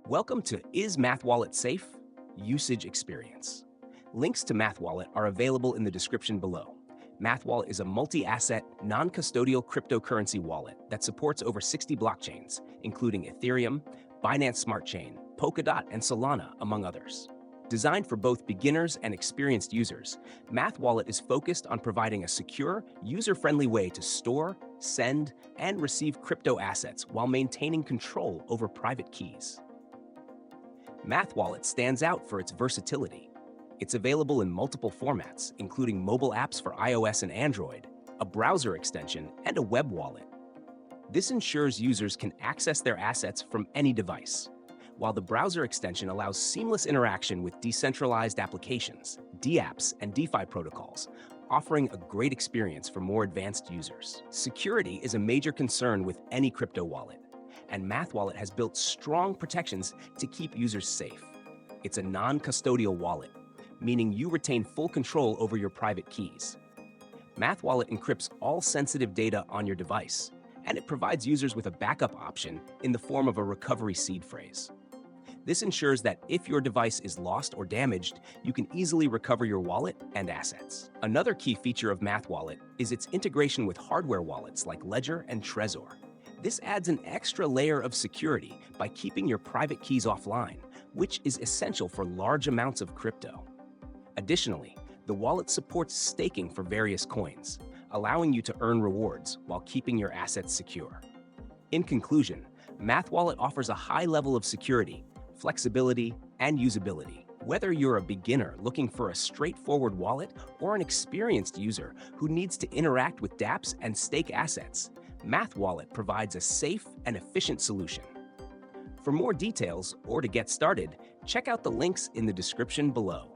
Welcome to Is MathWallet Safe? Usage Experience. Links to MathWallet are available in the description below. MathWallet is a multi-asset, non-custodial cryptocurrency wallet that supports over 60 blockchains, including Ethereum, Binance Smart Chain, Polkadot, and Solana, among others. Designed for both beginners and experienced users, MathWallet is focused on providing a secure, user-friendly way to store, send, and receive crypto assets while maintaining control over private keys. MathWallet stands out for its versatility. It's available in multiple formats, including mobile apps for iOS and Android, a browser extension, and a web wallet. This ensures users can access their assets from any device, while the browser extension allows seamless interaction with decentralized applications, dApps, and DeFi protocols, offering a great experience for more advanced users. Security is a major concern with any crypto wallet, and MathWallet has built strong protections to keep users safe. It's a non-custodial wallet, meaning you retain full control over your private keys. MathWallet encrypts all sensitive data on your device, and it provides users with a backup option in the form of a recovery seed phrase. This ensures that if your device is lost or damaged, you can easily recover your wallet and assets. Another key feature of MathWallet is its integration with hardware wallets like Ledger and Trezor. This adds an extra layer of security by keeping your private keys offline, which is essential for large amounts of crypto. Additionally, the wallet supports staking for various coins, allowing you to earn rewards while keeping your assets secure. In conclusion, MathWallet offers a high level of security, flexibility, and usability. Whether you're a beginner looking for a straightforward wallet or an experienced user who needs to interact with dApps and stake assets, MathWallet provides a safe and efficient solution. For more details or to get started, check out the links in the description below.